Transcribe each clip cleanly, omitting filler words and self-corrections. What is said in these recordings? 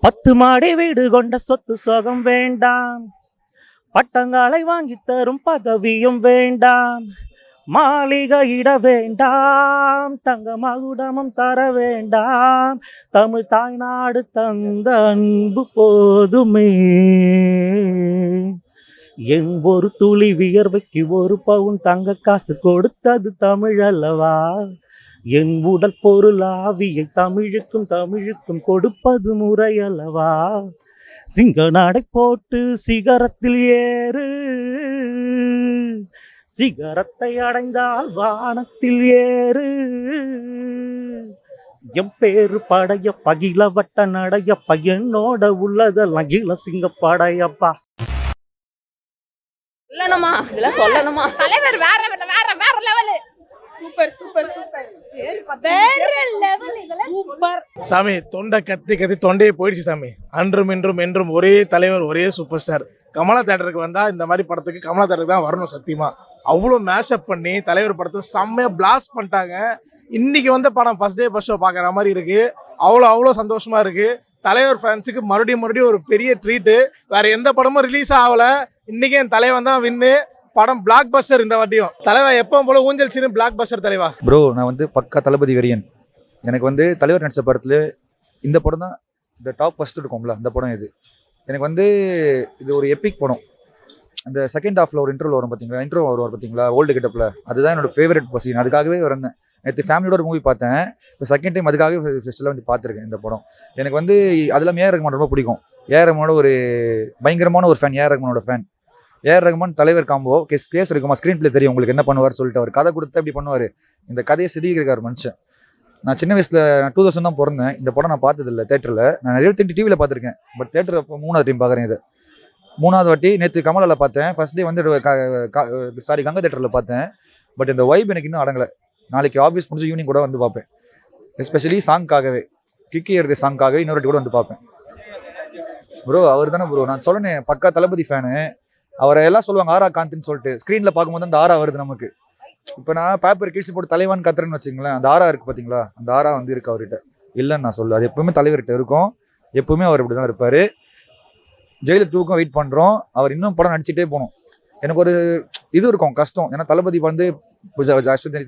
10 மாடி வீடு கொண்ட சொத்து சோகம் வேண்டாம், பட்டங்களை வாங்கி தரும் பதவியும் வேண்டாம், மாளிகையிட வேண்டாம், தங்க மகுடமும் தர வேண்டாம், தமிழ் தாய்நாடு தந்த அன்பு போதுமே. என் ஒரு துளி வியர்வைக்கு ஒரு பவுன் தங்க காசு கொடுத்தது தமிழ் அல்லவா. என் உடல் பொருள் ஆவியை தமிழுக்கும் கொடுப்பது முறை அல்லவா. சிங்க நடை போட்டு சிகரத்தில் ஏறு, சிகரத்தை அடைந்தால் வானத்தில் ஏறு. என் பேரு படையப்பா, இளவட்ட நடையப்பா, என்னோட உள்ளதெல்லாம் இள சிங்க படையப்பா. சொல்லணுமா, இதெல்லாம் சொல்லணுமா? தலைவர் வேற வேற வேற லெவல். சூப்பர் சூப்பர் சூப்பர், வேற லெவல். இதெல்லாம் சூப்பர் சாமி. தொண்டை கத்தி கத்தி தொண்டையே போயிடுச்சு சாமி. அன்றும் இன்றும் என்றும் ஒரே தலைவர், ஒரே சூப்பர் ஸ்டார். கமலா தேட்டருக்கு வந்தா இந்த மாதிரி படத்துக்கு கமலா தேட்டருக்கு தான் வரணும். சத்தியமா அவ்வளோ மேஷப் பண்ணி தலைவர் படத்தை செம்மையா பிளாஸ்ட் பண்ணிட்டாங்க. இன்னைக்கு வந்த படம் ஃபர்ஸ்ட் டே ஃபர்ஸ்ட் ஷோ பார்க்குற மாதிரி இருக்கு. அவ்வளோ சந்தோஷமா இருக்கு. தலைவர் ஃபேன்ஸுக்கு மறுபடியும் ஒரு பெரிய ட்ரீட்டு. வேற எந்த படமும் ரிலீஸ் ஆகல, இன்னைக்கு என் தலைவன் தான் வின்னு. படம் பிளாக் பஸ்டர் இந்த வாட்டியும். தலைவா எப்பவும் போல ஊஞ்சல் சீனு பிளாக் பஸ்டர். தலைவா ப்ரோ, நான் வந்து பக்கா தளபதி வெறியன். எனக்கு வந்து தலைவர் நடிச்ச படத்துல இந்த படம் தான் இந்த டாப் ஃபர்ஸ்ட் இருக்கும்ல, அந்த படம் இது. எனக்கு வந்து இது ஒரு எப்பிக் படம். அந்த செகண்ட் ஹாஃப்ல ஒரு இன்ட்ரோல் வரும் பார்த்தீங்களா, இன்ட்ரோ வரும் பார்த்தீங்களா, ஓல்டு கெட்டப்ல. அதுதான் என்னோட ஃபேவரட் சீன். அதுக்காகவே வந்தேன். நேற்று ஃபேமிலியோட ஒரு மூவி பார்த்தேன். இப்போ செகண்ட் டைம் அதுக்காகவே ஃபெஸ்டிவலாக வந்து பார்த்துருக்கேன் இந்த படம். எனக்கு வந்து அதெல்லாம் ஏஆர் ரஹ்மான் ரொம்ப பிடிக்கும். ஏஆர் ரஹ்மானோட ஒரு பயங்கரமான ஒரு ஃபேன். ஏஆர் ரஹ்மானோட ஃபேன். ஏஆர் ரஹ்மான் தலைவர் காம்போ கேஸ் இருக்குமா, ஸ்க்ரீன் பிளே தெரியும் உங்களுக்கு என்ன பண்ணுவார் சொல்லிட்டு. அவர் கதை கொடுத்து அப்படி பண்ணுவார். இந்த கதையை சிதிக்கிறார் மனுஷன். நான் சின்ன வயசில் 2000 தான் பிறந்தேன். இந்த படம் நான் பார்த்ததில்லை தேட்டரில். நான் நிறைய டிவியில் பார்த்துருக்கேன். பட் தேட்டரில் 3வது டைம் பார்க்குறேன். இது 3வது வாட்டி. நேற்று கமலாவில் பார்த்தேன். ஃபர்ஸ்ட் டே வந்து கங்கா தேட்டரில் பார்த்தேன். பட் இந்த வைப் எனக்கு இன்னும் அடங்கலை. நாளைக்கு ஆஃபீஸ் முடிஞ்சு ஈவினிங் கூட வந்து பார்ப்பேன். எஸ்பெஷலி சாங்காகவே, கிக்கி ஏறுது சாங்காகவே இன்னொரு கூட வந்து பார்ப்பேன். ப்ரோ அவர் தானே ப்ரோ, நான் சொன்னேன் பக்கா தளபதி ஃபேனு. அவரை எல்லாம் சொல்லுவாங்க ஆரா காந்தின்னு சொல்லிட்டு. ஸ்க்ரீனில் பார்க்கும்போது அந்த ஆரா வருது நமக்கு. இப்போ நான் பேப்பர் கிழிச்சு போட்டு தலைவான்னு கத்துறேன்னு வச்சுங்களேன், அந்த ஆரா இருக்குது பார்த்தீங்களா, அந்த ஆரா வந்து இருக்கு அவர்கிட்ட. இல்லைன்னு நான் சொல்ல, அது எப்பவுமே தலைவர்கிட்ட இருக்கும். எப்பவுமே அவர் இப்படி தான் இருப்பார். ஜெயிலர் 2க்கும் வெயிட் பண்ணுறோம். அவர் இன்னும் படம் நடிச்சுட்டே போகணும். எனக்கு ஒரு இது இருக்கும் கஷ்டம். ஏன்னா தளபதி வந்து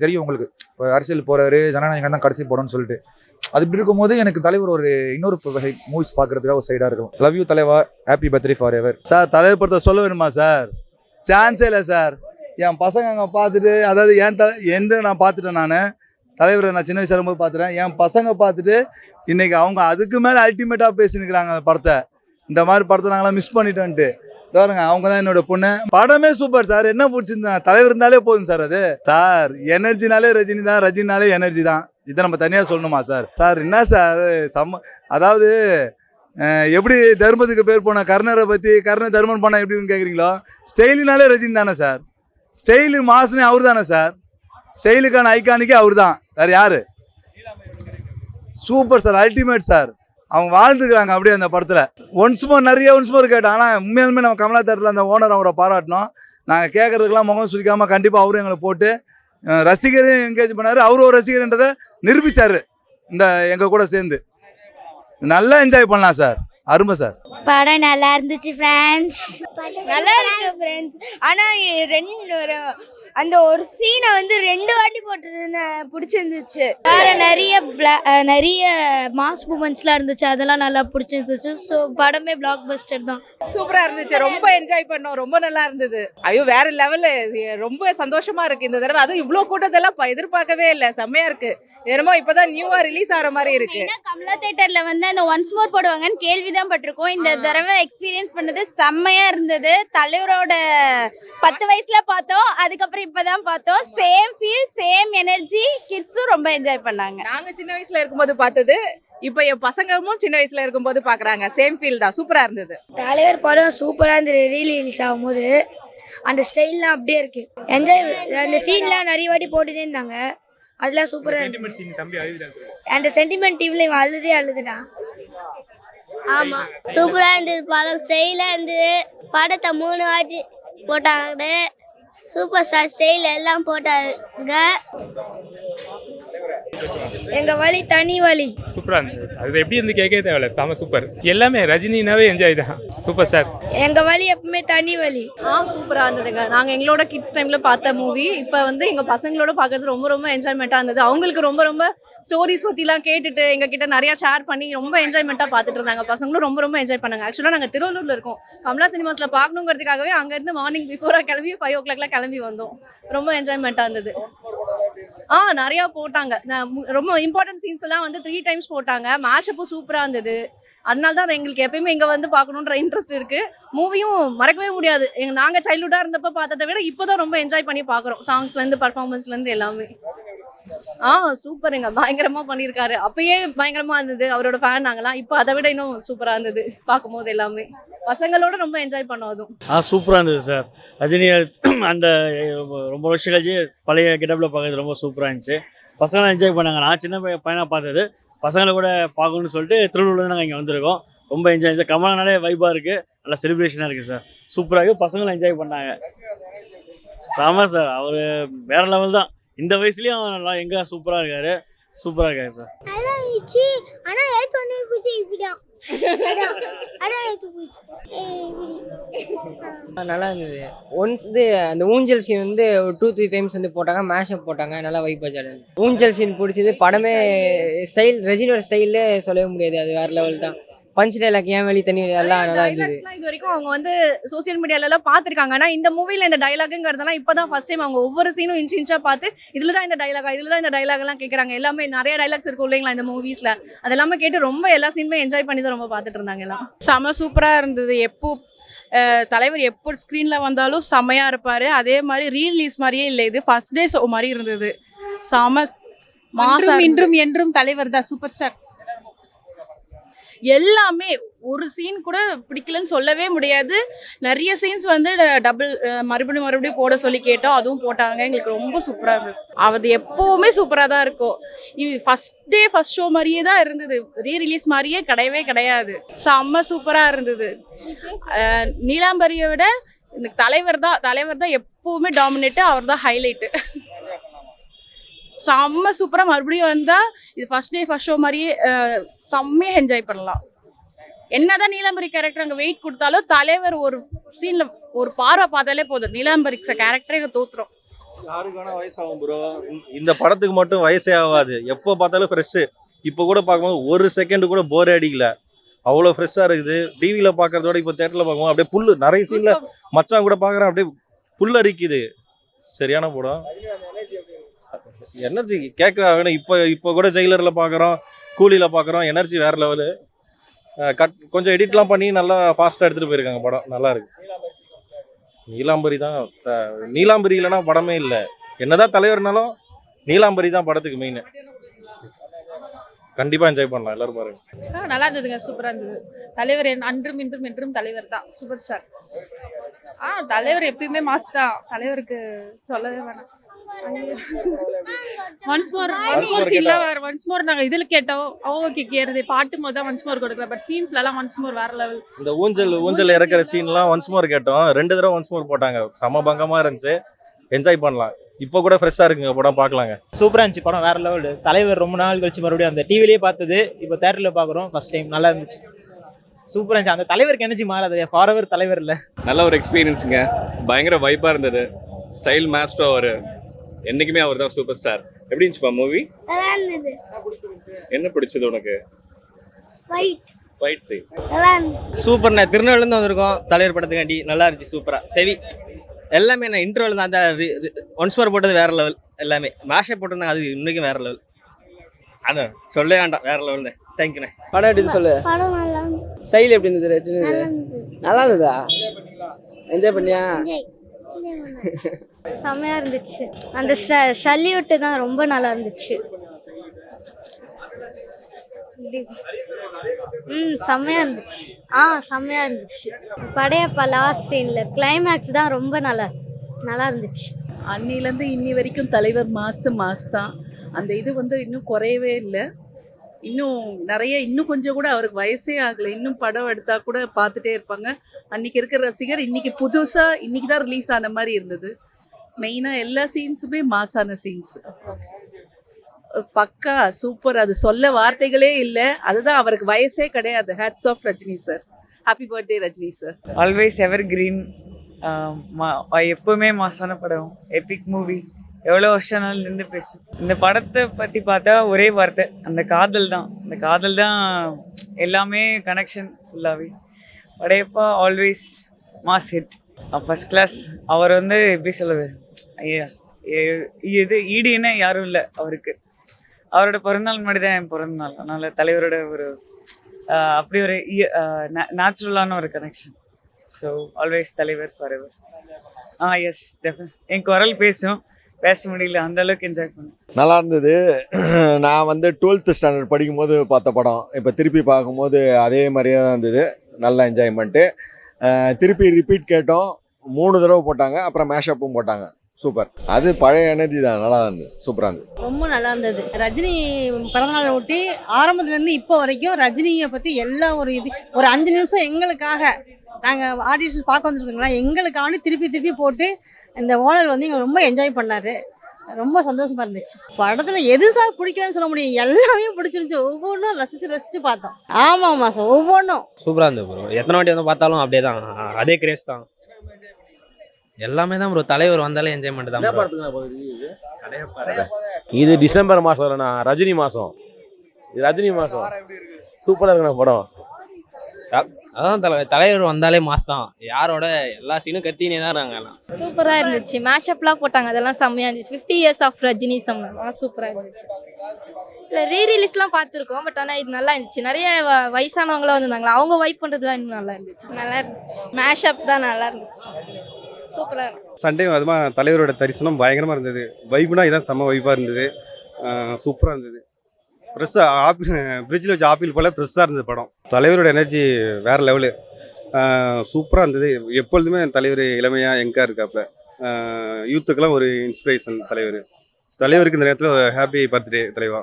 தெரியும் உங்களுக்கு, இப்போ அரசியல் போறாரு, ஜனநாயகம் தான் கடைசி படம்னு சொல்லிட்டு. அது இப்படி இருக்கும்போது எனக்கு தலைவர் ஒரு இன்னொரு மூவிஸ் பார்க்கறதுக்காக ஒரு சைடாக இருக்கும். லவ் யூ தலைவா, happy birthday for ever. Sir தலைவர் படத்தை சொல்ல வேணுமா சார்? சான்ஸே இல்லை சார். என் பசங்க அங்கே பார்த்துட்டு, அதாவது எந்த நான் பார்த்துட்டேன். நான் தலைவரை நான் சின்ன வயசுல இருக்கும்போது பார்த்துட்டேன். என் பசங்க பார்த்துட்டு இன்னைக்கு அவங்க அதுக்கு மேலே அல்டிமேட்டாக பேசினுக்கிறாங்க அந்த படத்தை. இந்த மாதிரி படத்தை நாங்களாம் மிஸ் பண்ணிட்டோன்ட்டு பாருங்க. அவங்க தான் என்னோட பொண்ணு. படமே சூப்பர் சார். என்ன பிடிச்சிருந்தேன், தலைவர் இருந்தாலே போதும் சார். அது சார் எனர்ஜினாலே ரஜினி தான், ரஜினினாலே எனர்ஜி தான். இதை நம்ம தனியாக சொல்லணுமா சார்? சார் என்ன சார் அதாவது எப்படி தர்மத்துக்கு பேர் போன கர்ணரை பற்றி, கர்ணர் தர்மன் பண்ண எப்படின்னு கேட்குறீங்களோ, ஸ்டைலினாலே ரஜினி தானே சார். ஸ்டைலு மாசுனே அவர் தானே சார். ஸ்டைலுக்கான ஐகானிக்கே அவர் தான், வேறு யார்? Super sir, ultimate sir. அவங்க வாழ்ந்துக்கிறாங்க அப்படியே அந்த படத்தில். ஒன்ஸ் மோர் கேட்டோம். ஆனால் உண்மையாலுமே நம்ம கமலா தேட்டரில் அந்த ஓனர் அவரை பாராட்டணும். நாங்கள் கேட்குறதுக்கெல்லாம் முகம் சுழிக்காமல் கண்டிப்பாக அவரும் எங்களை போட்டு ரசிகரையும் என்கேஜ் பண்ணார். அவரும் ஒரு ரசிகர்ன்றதை நிரூபித்தார் இந்த எங்கள் கூட சேர்ந்து. நல்லா என்ஜாய் பண்ணலாம் சார். அருமை சார். படம் நல்லா இருந்துச்சு ஃப்ரெண்ட்ஸ். நல்லா இருக்கு ஃப்ரெண்ட்ஸ். ஆனால் அந்த ஒரு சீனை வந்து 2 வாட்டி போட்டதுன்னு பிடிச்சிருந்துச்சு. வேற நிறைய மாஸ் மூமெண்ட்ஸ்லாம் இருந்துச்சு, அதெல்லாம் நல்லா பிடிச்சிருந்துச்சு. ஸோ படமே பிளாக் பஸ்டர் தான். சூப்பரா இருந்துச்சு. ரொம்ப என்ஜாய் பண்ணோம். ரொம்ப நல்லா இருந்தது. ஐயோ வேற லெவலு. ரொம்ப சந்தோஷமா இருக்கு இந்த தடவை. அதுவும் இவ்வளோ கூட்டத்தெல்லாம் எதிர்பார்க்கவே இல்லை. செம்மையா இருக்கு. என்னமோ இப்பதான் நியூவா ரிலீஸ் ஆகிற மாதிரி இருக்கு. கமலா தியேட்டர்ல வந்து அந்த ஒன்ஸ் மோர் போடுவாங்கன்னு கேள்விதான் பட்டிருக்கோம். இந்த தடவை எக்ஸ்பீரியன்ஸ் பண்ணது செம்மையா இருந்தது. தலைவரோட 10 வயசுல பார்த்தோம், அதுக்கப்புறம் இப்பதான் பார்த்தோம். Same feel, same energy. கிட்ஸும் ரொம்ப என்ஜாய் பண்ணாங்க. நாங்க சின்ன வயசுல இருக்கும்போது பார்த்தது, இப்ப என் பசங்களும் சின்ன வயசுல இருக்கும்போது பாக்குறாங்க. சேம் ஃபீல் தான். சூப்பரா இருந்தது. தலைவர் படம் சூப்பரா இருந்தது. ரிலீஸ் ஆகும்போது அந்த ஸ்டைல்லாம் அப்படியே இருக்கு. என்ஜாய். அந்த சீன்லாம் நிறைய வாட்டி போட்டுட்டே இருந்தாங்க. அதெல்லாம் சூப்பரா இருந்துச்சு. அந்த சென்டிமெண்ட் டிவில அழுதுடா. ஆமா சூப்பரா இருந்தது. படம் ஸ்டைலா இருந்தது. படத்தை 3 வாட்டி போட்டாங்க. சூப்பர் ஸ்டார் ஸ்டைல் எல்லாம் போட்டாங்க. எங்கள் வழி தனி வழி. சூப்பராக இருந்தது. அது எப்படி இருந்து கேட்கவே தேவையில்ல, செம சூப்பர். எல்லாமே ரஜினினாவே என்ஜாய் தான். Super sir. எங்கள் வழி எப்பவுமே தனி வழி. சூப்பராக இருந்ததுங்க. நாங்கள் எங்களோட கிட்ஸ் டைமில் பார்த்த மூவி இப்போ வந்து எங்கள் பசங்களோட பார்க்கறது ரொம்ப ரொம்ப என்ஜாய்மெண்ட்டாக இருந்தது. அவங்களுக்கு ரொம்ப ரொம்ப ஸ்டோரிஸ் பற்றிலாம் கேட்டுட்டு எங்ககிட்ட நிறையா ஷேர் பண்ணி ரொம்ப என்ஜாய்மெண்ட்டாக பார்த்துட்டு இருந்தாங்க. பசங்களும் ரொம்ப ரொம்ப என்ஜாய் பண்ணாங்க. ஆக்சுவலாக நாங்கள் திருவள்ளூரில் இருக்கோம். கமலா சினிமாஸில் பார்க்கணுங்கிறதுக்காகவே அங்கேருந்து மார்னிங் பிஃபோராக கிளம்பி 5 o'clockலாம் கிளம்பி வந்தோம். ரொம்ப என்ஜாய்மெண்ட்டாக இருந்தது. நிறையா போட்டாங்க. ரொம்ப இம்பார்ட்டன்ட் சீன்ஸ் எல்லாம் வந்து 3 times போட்டாங்க. மேஷப்பும் சூப்பராக இருந்தது. அதனால தான் எங்களுக்கு எப்பயுமே இங்கே வந்து பார்க்கணுன்ற இன்ட்ரெஸ்ட் இருக்குது. மூவியும் மறக்கவே முடியாது. நாங்கள் சைல்ட்ஹுட்டாக இருந்தப்போ பார்த்ததை விட இப்போ தான் ரொம்ப என்ஜாய் பண்ணி பார்க்குறோம். சாங்ஸ்லேருந்து பர்ஃபார்மன்ஸ்லேருந்து எல்லாமே. சூப்பருங்க. பயங்கரமாக பண்ணியிருக்காரு. அப்பயே பயங்கரமாக இருந்தது. அவரோட ஃபேன் நாங்களாம். இப்போ அதை விட இன்னும் சூப்பராக இருந்தது பார்க்கும்போது எல்லாமே. பசங்களோட ரொம்ப என்ஜாய் பண்ணோம். அதுவும் சூப்பராக இருந்தது சார். ரஜினி அந்த ரொம்ப வருஷம் கழிச்சு பழைய கெட்டப்பில் பார்க்கறது ரொம்ப சூப்பராக இருந்துச்சு. பசங்களாம் என்ஜாய் பண்ணாங்க. நான் சின்ன பையனாக பார்த்தது. பசங்களை கூட பார்க்கணுன்னு சொல்லிட்டு திருவள்ளூர்லேருந்து நாங்கள் இங்கே வந்திருக்கோம். ரொம்ப என்ஜாய் இருந்துச்சு. கமலானாலே வைப்பாக இருக்குது. நல்லா செலிப்ரேஷனாக இருக்குது சார். சூப்பராக இருக்குது. பசங்களும் என்ஜாய் பண்ணாங்க. ஆமாம் சார், அவர் வேறு லெவல் தான். இந்த வயசுலேயும் நல்லா எங்கே சூப்பராக இருக்காரு. சூப்பராக இருக்காரு சார். நல்லா இருந்தது. வந்து அந்த ஊஞ்சல் சீன் வந்து 2-3 times வந்து போட்டாங்க. மேஷப் போட்டாங்க. நல்லா வைப் ஆச்சு. ஊஞ்சல் சீன் பிடிச்சது. படமே ஸ்டைல், ரஜினியோட ஸ்டைல்லே சொல்லவே முடியாது. அது வேற லெவல் தான். பஞ்ச் டைலாக், ஏன் வெளி தண்ணி எல்லாம் நல்லா இருந்தது. இது வரைக்கும் அவங்க வந்து சோசியல் மீடியாலலாம் பார்த்துருக்காங்க. ஆனால் இந்த மூவியில் இந்த டைலாகுங்கிறதெல்லாம் இப்போ தான் ஃபர்ஸ்ட் டைம் அவங்க ஒவ்வொரு சீனும் இன்ச்சாக பார்த்து இதில் தான் இந்த டைலாக்லாம் கேட்குறாங்க. எல்லாமே நிறைய டைலாக்ஸ் இருக்கும் இல்லைங்களா இந்த மூவிஸில். அதெல்லாமே கேட்டு ரொம்ப எல்லா சீனுமே என்ஜாய் பண்ணி தான் ரொம்ப பார்த்துட்டு இருந்தாங்க எல்லாம். செம சூப்பராக இருந்தது. தலைவர் எப்போ ஸ்க்ரீனில் வந்தாலும் செம்மையாக இருப்பார். அதே மாதிரி ரீரிலீஸ் மாதிரியே இல்லை, இது ஃபர்ஸ்ட் டே ஷோ மாதிரி இருந்தது. செம மாசம். இன்றும் என்றும் தலைவர் தான் சூப்பர் ஸ்டார். எல்லாமே ஒரு சீன் கூட பிடிக்கலன்னு சொல்லவே முடியாது. நிறைய சீன்ஸ் வந்து டபுள் மறுபடியும் போட சொல்லி கேட்டோம். அதுவும் போட்டாங்க. எங்களுக்கு ரொம்ப சூப்பராக இருந்தது. அது எப்போவுமே சூப்பராக தான் இருக்கும். இது ஃபர்ஸ்ட் ஷோ மாதிரியே தான் இருந்தது. ரீரிலீஸ் மாதிரியே கிடையாது. செம்ம சூப்பராக இருந்தது. நீலாம்பரியை விட எனக்கு தலைவர் தான் எப்போவுமே டாமினேட்டு. அவர் தான் ஹைலைட்டு. செம்ம சூப்பராக மறுபடியும் வந்தால் இது ஃபர்ஸ்ட் ஷோ மாதிரியே செம்மையாக என்ஜாய் பண்ணலாம். என்னதான் நீலாம்பரி கேரக்டர் அங்கே வெயிட் கொடுத்தாலும் தலைவர் ஒரு சீனில் ஒரு பார்வை பார்த்தாலே போதும். நீலாம்பரி கேரக்டரே இங்கே தோத்துரும். யாருக்கான வயசாகும் ப்ரோ, இந்த படத்துக்கு மட்டும் வயசே ஆகாது. எப்போ பார்த்தாலும் ஃப்ரெஷ்ஷு. இப்போ கூட பார்க்கும்போது ஒரு செகண்ட் கூட போர் அடிக்கல. அவ்வளோ ஃப்ரெஷ்ஷாக இருக்குது. டிவியில் பார்க்குறதோட இப்போ தேட்டரில் பார்க்கும்போது அப்படியே புல் நிறைய சீனில் மச்சான் கூட பார்க்குறேன், அப்படியே புல் அரிக்குது. சரியான படம். எனர்ஜி கேட்க வேணும். இப்போ கூட ஜெயிலரில் பார்க்குறோம், கூலியில் பார்க்குறோம். எனர்ஜி வேறு லெவலு. கொஞ்சம் எடிட்லாம் பண்ணி நல்லா ஃபாஸ்ட்டாக எடுத்துகிட்டு போயிருக்காங்க. படம் நல்லா இருக்கு. நீலாம்பரி தான். நீலாம்பரி இல்லைன்னா படமே இல்லை. என்னதான் தலைவர்னாலும் நீலாம்பரி தான் படத்துக்கு மெயின். கண்டிப்பாக என்ஜாய் பண்ணலாம். எல்லாரும் பாருங்க. நல்லா இருந்ததுங்க. சூப்பராக இருந்தது. தலைவர் அன்றும் இன்றும் என்றும் தலைவர் தான் சூப்பர் ஸ்டார். தலைவர் எப்பயுமே மாஸ் தான். தலைவருக்கு சொல்லவே வேணாம். ஒன்ஸ் மோர் நாங்க இதுல கேட்டோம். ஓகே கேக்குறது பாட்டு மோத ஒன்ஸ் மோர் கொடுக்கல. பட் சீன்ஸ்ல எல்லாம் ஒன்ஸ் மோர் வேற லெவல். இந்த ஊஞ்சல் இறக்குற சீன்லாம் ஒன்ஸ் மோர் கேட்டோம். 2 தடவை ஒன்ஸ் மோர் போட்டாங்க. சம பங்கமா இருந்துச்சு. என்ஜாய் பண்ணலாம். இப்போ கூட ஃப்ரெஷ்ஷாக இருக்குங்க. படம் பார்க்கலாங்க. சூப்பராக இருந்துச்சு. படம் வேற லெவல். தலைவர் ரொம்ப நாள் கழிச்சு மறுபடியும் அந்த டிவிலேயே பார்த்தது இப்போ தேட்டரில் பார்க்குறோம். ஃபர்ஸ்ட் டைம் நல்லா இருந்துச்சு. சூப்பராக இருந்துச்சு. அந்த தலைவருக்கு எனர்ஜி மாறாது. ஃபாரெவர் தலைவர் இல்லை. நல்ல ஒரு எக்ஸ்பீரியன்ஸுங்க. பயங்கர வைப்பாக இருந்தது. ஸ்டைல் மாஸ்டர் அவர். என்னைக்குமே அவர் தான் சூப்பர் ஸ்டார். எப்படி இருந்துச்சுப்பா மூவி? என்ன பிடிச்சது உனக்கு? ஃபைட் சீன் சூப்பர்ண்ணே. திருநெல்வேலிருந்து வந்திருக்கோம் தலைவர் படத்துக்காண்டி. நல்லா இருந்துச்சு. சூப்பராக ஹெவி எல்லாமே. நான் இன்ட்ரோவில் தான் அந்த ஒன்ஸ் மோர் போட்டது வேற லெவல். எல்லாமே மேஷப் போட்டிருந்தாங்க. அது இன்னைக்கும் வேற லெவல். அதான் சொல்ல வேண்டாம். வேற லெவல் தான். தேங்க்யூண்ணே. படம் எப்படி சொல்லு. ஸ்டைல் எப்படி இருந்தது? நல்லா இருந்ததா? என்ஜாய் பண்ணியா? செம்மையா இருந்துச்சு. அந்த சல்யூட்டு தான் ரொம்ப நல்லா இருந்துச்சு. செம்மையா இருந்துச்சு. செம்மையா இருந்துச்சு. படையப்பா லாஸ்ட் சீன்ல கிளைமேக்ஸ் தான் ரொம்ப நல்லா இருந்துச்சு. அன்னிலேருந்து இன்னி வரைக்கும் தலைவர் மாஸ் தான். அந்த இது வந்து இன்னும் குறையவே இல்லை. இன்னும் கொஞ்சம் கூட அவருக்கு வயசே ஆகலை. இன்னும் படம் எடுத்தா கூட பார்த்துட்டே இருப்பாங்க. அன்னைக்கு இருக்கிற ரசிகர் இன்னைக்கு புதுசாக இன்னைக்கு தான் ரிலீஸ் ஆன மாதிரி இருந்தது. மெயினாக எல்லா சீன்ஸுமே மாசான சீன்ஸ். பக்கா சூப்பர், அது சொல்ல வார்த்தைகளே இல்லை. அதுதான், அவருக்கு வயசே கிடையாது. Hats off Rajini sir. Happy birthday Rajini sir. Always evergreen. எப்பவுமே மாசான படம், எபிக் மூவி. எவ்வளோ வருஷம்னாலும் நின்று பேசு. இந்த படத்தை பற்றி பார்த்தா ஒரே வார்த்தை, அந்த காதல் தான். அந்த காதல் தான் எல்லாமே கனெக்ஷன் ஃபுல்லாகவே. Padayappa always mass hit, first class. அவர் வந்து எப்படி சொல்லுது, இது ஈடுன்னு யாரும் இல்லை அவருக்கு. அவரோட பிறந்தநாள் முன்னாடி தான் என் பிறந்தநாள். அதனால் தலைவரோட ஒரு அப்படி ஒரு நேச்சுரலான ஒரு கனெக்ஷன். ஸோ ஆல்வேஸ் தலைவர் ஃபாரெவர். Yes definite. என் குரல் பேசும், பேச முடியல, அந்த அளவுக்கு என்ஜாய் பண்ணேன். நல்லா இருந்தது. நான் வந்து 12th ஸ்டாண்டர்ட் படிக்கும்போது பார்த்த படம். இப்போ திருப்பி பார்க்கும்போது அதே மாதிரியே தான் இருந்தது. நல்ல என்ஜாய்மெண்ட்டு. திருப்பி ரிப்பீட் கேட்டோம், 3 தடவை போட்டாங்க. அப்புறம் மேஷப்பும் போட்டாங்க. சூப்பர். அது பழைய எனர்ஜி தான், நல்லா இருந்தது, சூப்பராக இருந்தது. ரொம்ப நல்லா இருந்தது. ரஜினி பிறந்தநாளை ஒட்டி ஆரம்பத்துலேருந்து இப்போ வரைக்கும் ரஜினியை பற்றி எல்லா ஒரு 5 நிமிஷம் எங்களுக்காக, நாங்கள் ஆடிஷன் பார்க்க வந்துருக்கோங்களா, எங்களுக்காக திருப்பி போட்டு இந்த ஓனர் வந்து எங்களை ரொம்ப என்ஜாய் பண்ணார். ரொம்ப சந்தோஷமா இருந்துச்சு. படத்தில் எது சார் பிடிக்கலன்னு சொல்ல முடியும், எல்லாமே பிடிச்சிருந்துச்சு. ஒவ்வொன்றும் ரசித்து பார்த்தோம். ஆமாம் சார், ஒவ்வொன்றும் சூப்பராக இருந்தது ப்ரோ. எத்தனை வாட்டி வந்து பார்த்தாலும் அப்படியே தான், அதே கிரேஸ் தான். எல்லாமே தான் ப்ரோ. தலைவர் வந்தாலே என்ஜாய்மெண்ட் தான் bro. இது டிசம்பர் மாதம் இல்லைண்ணா, ரஜினி மாதம். இது ரஜினி மாதம். சூப்பராக இருக்குண்ணா படம். அதான் தலைவர் வந்தாலே மாஸ் தான். யாரோட எல்லா சீனும் கத்தினே தான் நாங்கலாம். சூப்பராக இருந்துச்சு. மேஷப்லாம் போட்டாங்க, அதெல்லாம் செம்மையாக இருந்துச்சு. 50 years ஆஃப் ரஜினி சூப்பராக இருந்துச்சு. இல்லை ரீரிலீஸ்லாம் பார்த்துருக்கோம், பட் ஆனால் இது நல்லா இருந்துச்சு. நிறைய வயசானவங்களாம் வந்திருந்தாங்களா, அவங்க வைப் பண்ணுறதுலாம் இன்னும் நல்லா இருந்துச்சு. நல்லா இருந்துச்சு. மேஷப் தான் நல்லா இருந்துச்சு. சூப்பராக இருந்துச்சு. சண்டே அதுமாக தலைவரோட தரிசனம் பயங்கரமாக இருந்தது. வைப்புனா இதான் செம்ம வைப்பாக இருந்தது. சூப்பராக இருந்தது. ஃப்ரெஷ்ஷாக ஆப்பிள் ஃப்ரிட்ஜில் வச்சு ஆப்பிள் போல் ஃப்ரெஷ்ஷாக இருந்தது படம். தலைவரோட எனர்ஜி வேறு லெவலு. சூப்பராக இருந்தது. எப்பொழுதுமே தலைவர் இளமையாக எங்காக இருக்காப்புல. யூத்துக்கெல்லாம் ஒரு இன்ஸ்பிரேஷன் தலைவர். தலைவருக்கு இந்த நேரத்தில் ஹாப்பி பர்த்டே தலைவா.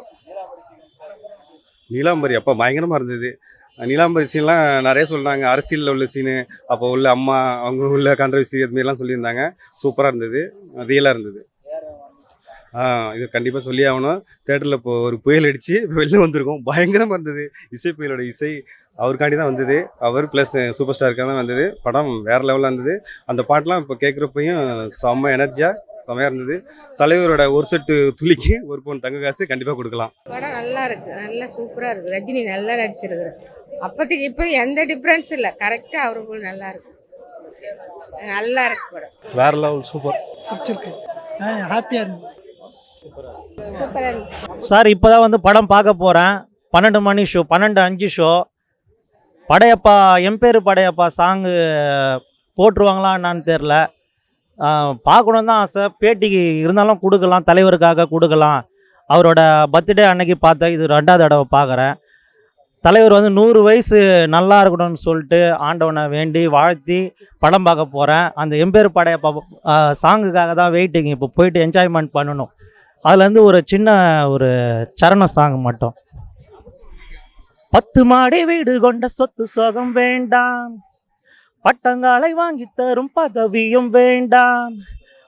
நீலாம்பரி அப்போ பயங்கரமாக இருந்தது. நீலாம்பரி சீன்லாம் நிறைய சொல்கிறாங்க, அரசியலில் உள்ள சீனு, அப்போ உள்ள அம்மா அவங்க உள்ள கான்ட்ரவர்சி அதுமாரிலாம் சொல்லியிருந்தாங்க. சூப்பராக இருந்தது, ரியலாக இருந்தது. இது கண்டிப்பாக சொல்லி ஆகணும். தேட்டரில் இப்போ ஒரு புயல் அடித்து வெளில வந்திருக்கோம். பயங்கரமாக இருந்தது. இசை புயலோட இசை அவருக்காண்டி தான் வந்தது. அவர் ப்ளஸ் சூப்பர் ஸ்டாருக்காக தான் வந்தது. படம் வேறு லெவலில் இருந்தது. அந்த பாட்டெலாம் இப்போ கேட்குறப்பையும் செம்ம எனர்ஜியாக செம்மையாக இருந்தது. தலைவரோட ஒரு செட்டு துளிக்கு ஒரு பவுன் தங்க காசு கண்டிப்பாக கொடுக்கலாம். படம் நல்லா இருக்கு, நல்லா சூப்பராக இருக்கு. ரஜினி நல்லா நடிச்சிருக்குது. அப்போதைக்கு இப்போ எந்த டிஃப்ரென்ஸ் இல்லை, கரெக்டாக அவருக்கு நல்லா இருக்கு. நல்லா இருக்கு படம். வேறு லெவல் சூப்பர். பிடிச்சிருக்கு, ஹாப்பியாக இருக்கு. சூப்பராக இருக்கு சார். இப்போ தான் வந்து படம் பார்க்க போகிறேன். 12 மணி ஷோ, 12:05 ஷோ. படையப்பா எம்பேரு படையப்பா சாங்கு போட்டுருவாங்களா என்னான்னு தெரில. பார்க்கணும் தான் ஆசை. பேட்டிக்கு இருந்தாலும் கொடுக்கலாம், தலைவருக்காக கொடுக்கலாம். அவரோட பர்த்டே அன்னைக்கு பார்த்தேன், இது 2வது தடவை பார்க்குறேன். தலைவர் வந்து 100 வயசு நல்லா இருக்கணும்னு சொல்லிட்டு ஆண்டவனை வேண்டி வாழ்த்தி படம் பார்க்க போகிறேன். அந்த எம்பேரு படையப்பா சாங்குக்காக தான் வெயிட்டிங். இப்போ போயிட்டு என்ஜாய்மெண்ட் பண்ணணும். அதுலேருந்து ஒரு சின்ன ஒரு சரண சாங் மட்டும். 10 மாடி வீடு கொண்ட சொத்து சோகம் வேண்டாம், பட்டங்காலை வாங்கி தரும் பதவியும் வேண்டாம்,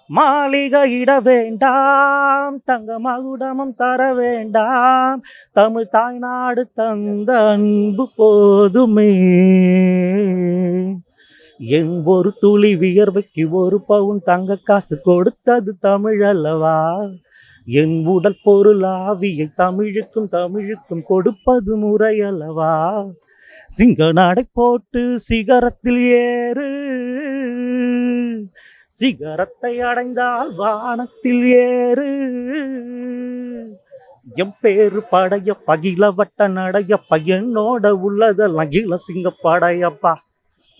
மாளிகை இட வேண்டாம், தங்க மகுடமும் தர வேண்டாம், தமிழ் தாய்நாடு தந்த அன்பு போதுமே, என் ஒரு துளி வியர்வைக்கு ஒரு பவுன் தங்க காசு கொடுத்தது தமிழ் அல்லவா, என் உடல் பொருள் ஆவியை தமிழுக்கும் கொடுப்பது முறை அல்லவா, சிங்க நடை போட்டு சிகரத்தில் ஏறு, சிகரத்தை அடைந்தால் வானத்தில் ஏறு, எம் பேரு படையப்பா, இளவட்ட நடையப்பா, என்னோட உள்ளதெல்லாம் இள சிங்க படையப்பா.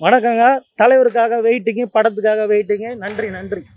வணக்கங்க. தலைவருக்காக வெயிட்டிங்க, படத்துக்காக வெயிட்டிங்க. நன்றி.